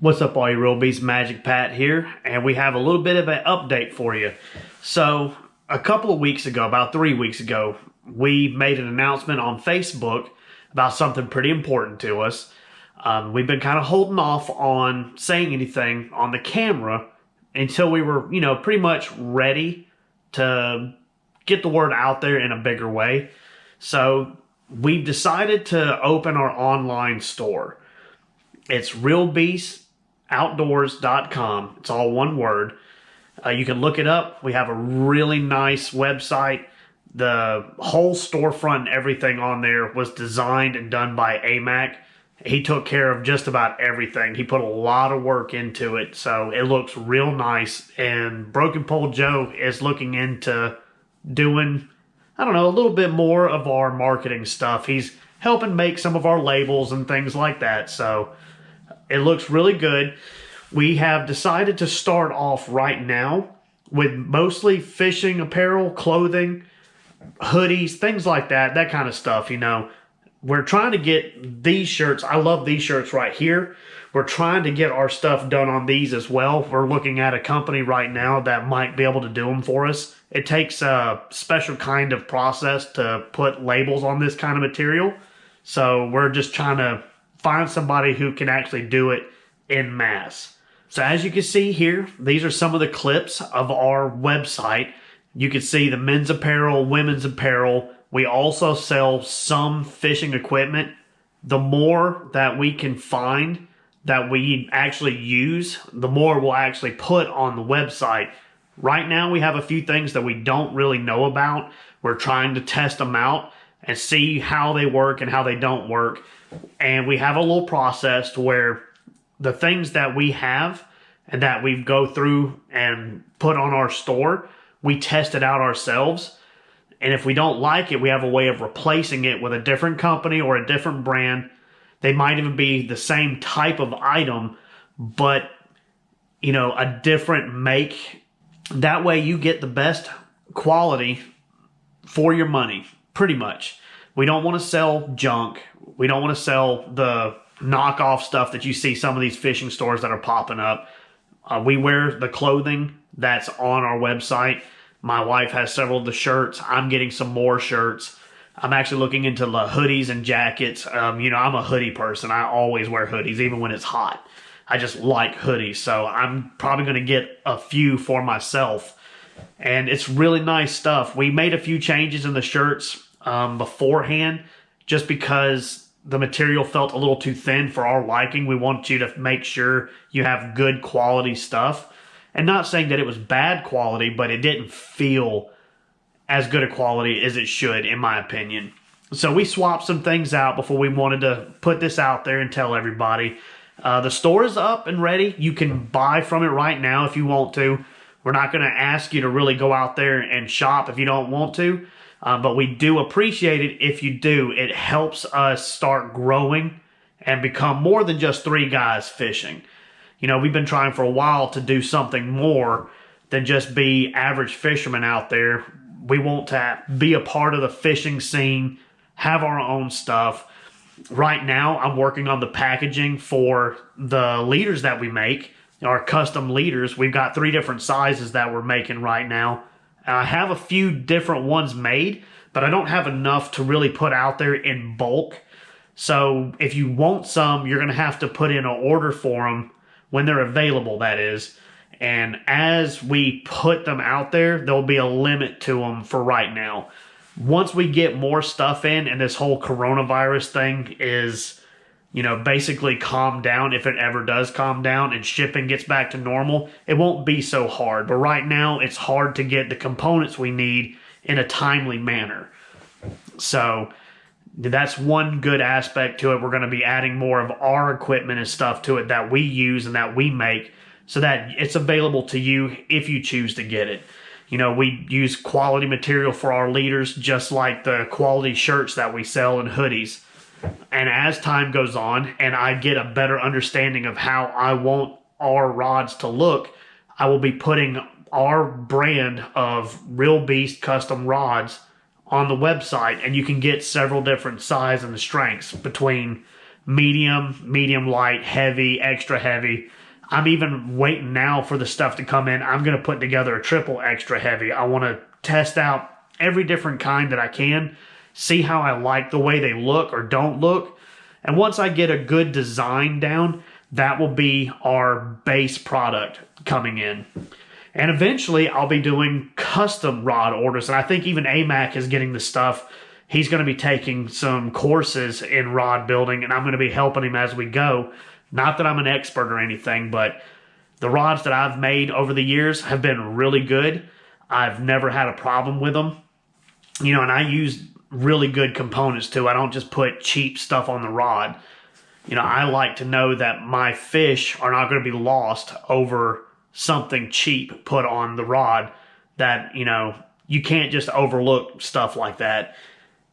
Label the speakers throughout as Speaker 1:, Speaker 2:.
Speaker 1: What's up, all you Real Beast? Magic Pat here, and we have a little bit of an update for you. So, a couple of weeks ago, about 3 weeks ago, we made an announcement on Facebook about something pretty important to us. We've been kind of holding off on saying anything on the camera until we were, pretty much ready to get the word out there in a bigger way. So, we've decided to open our online store. It's realbeastoutdoors.com. It's all one word. You can look it up. We have a really nice website. The whole storefront and everything on there was designed and done by AMAC. He took care of just about everything. He put a lot of work into it, so it looks real nice. And Broken Pole Joe is looking into doing, a little bit more of our marketing stuff. He's helping make some of our labels and things like that, so it looks really good. We have decided to start off right now with mostly fishing apparel, clothing, hoodies, things like that, that kind of stuff, We're trying to get these shirts. I love these shirts right here. We're trying to get our stuff done on these as well. We're looking at a company right now that might be able to do them for us. It takes a special kind of process to put labels on this kind of material. So we're just trying to find somebody who can actually do it en masse. So as you can see here, these are some of the clips of our website. You can see the men's apparel, women's apparel. We also sell some fishing equipment. The more that we can find that we actually use, the more we'll actually put on the website. Right now we have a few things that we don't really know about. We're trying to test them out and see how they work and how they don't work. And we have a little process to where the things that we have and that we go through and put on our store, we test it out ourselves. And if we don't like it, we have a way of replacing it with a different company or a different brand. They might even be the same type of item, but, a different make. That way you get the best quality for your money, pretty much. We don't want to sell junk. We don't want to sell the knockoff stuff that you see some of these fishing stores that are popping up. We wear the clothing that's on our website. My wife has several of the shirts. I'm getting some more shirts. I'm actually looking into the hoodies and jackets. I'm a hoodie person. I always wear hoodies, even when it's hot. I just like hoodies, so I'm probably going to get a few for myself. And it's really nice stuff. We made a few changes in the shirts beforehand, just because the material felt a little too thin for our liking. We want you to make sure you have good quality stuff. And not saying that it was bad quality, but it didn't feel as good a quality as it should, in my opinion. So we swapped some things out before we wanted to put this out there and tell everybody. The store is up and ready. You can buy from it right now if you want to. We're not going to ask you to really go out there and shop if you don't want to. But we do appreciate it if you do. It helps us start growing and become more than just three guys fishing. We've been trying for a while to do something more than just be average fishermen out there. We want to be a part of the fishing scene, have our own stuff. Right now, I'm working on the packaging for the leaders that we make, our custom leaders. We've got 3 different sizes that we're making right now. I have a few different ones made, but I don't have enough to really put out there in bulk. So if you want some, you're going to have to put in an order for them when they're available, that is. And as we put them out there, there'll be a limit to them for right now. Once we get more stuff in and this whole coronavirus thing is, basically calmed down, if it ever does calm down and shipping gets back to normal, it won't be so hard. But right now, it's hard to get the components we need in a timely manner. So that's one good aspect to it. We're going to be adding more of our equipment and stuff to it that we use and that we make so that it's available to you if you choose to get it. We use quality material for our leaders, just like the quality shirts that we sell and hoodies. And as time goes on and I get a better understanding of how I want our rods to look, I will be putting our brand of Real Beast custom rods on the website, and you can get several different sizes and strengths between medium light, heavy, extra heavy. I'm even waiting now for the stuff to come in. I'm going to put together a triple extra heavy. I want to test out every different kind that I can, see how I like the way they look or don't look. And once I get a good design down, that will be our base product coming in. And eventually I'll be doing custom rod orders. And I think even AMAC is getting the stuff. He's going to be taking some courses in rod building, and I'm going to be helping him as we go. Not that I'm an expert or anything, but the rods that I've made over the years have been really good. I've never had a problem with them. You know, and I use really good components too. I don't just put cheap stuff on the rod. You know, I like to know that my fish are not going to be lost over something cheap put on the rod, that, you know, you can't just overlook stuff like that.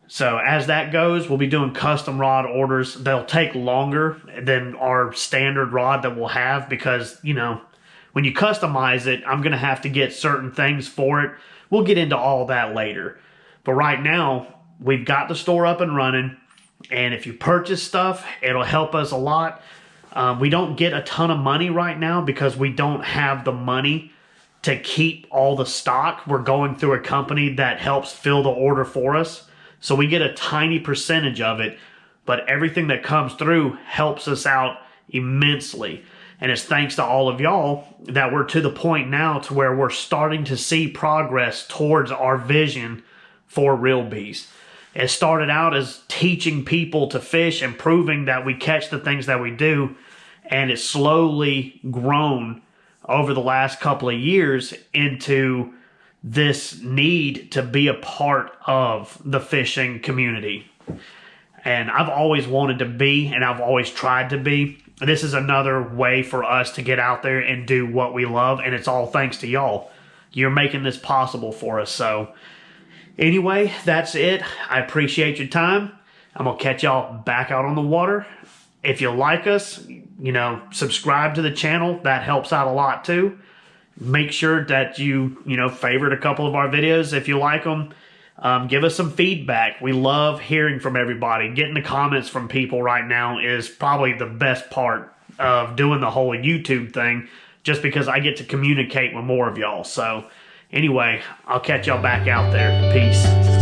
Speaker 1: So as that goes, we'll be doing custom rod orders. They'll take longer than our standard rod that we'll have because, you know, when you customize it, I'm going to have to get certain things for it. We'll get into all that later. But right now, we've got the store up and running. And if you purchase stuff, it'll help us a lot. We don't get a ton of money right now because we don't have the money to keep all the stock. We're going through a company that helps fill the order for us. So we get a tiny percentage of it, but everything that comes through helps us out immensely. And it's thanks to all of y'all that we're to the point now to where we're starting to see progress towards our vision for Reel Beast. It started out as teaching people to fish and proving that we catch the things that we do, and it's slowly grown over the last couple of years into this need to be a part of the fishing community. And I've always wanted to be, and I've always tried to be. This is another way for us to get out there and do what we love, and it's all thanks to y'all. You're making this possible for us. So anyway, that's it. I appreciate your time. I'm going to catch y'all back out on the water. If you like us, you know, subscribe to the channel. That helps out a lot too. Make sure that you favorite a couple of our videos if you like them. Give us some feedback. We love hearing from everybody. Getting the comments from people right now is probably the best part of doing the whole YouTube thing, just because I get to communicate with more of y'all. So anyway, I'll catch y'all back out there. Peace.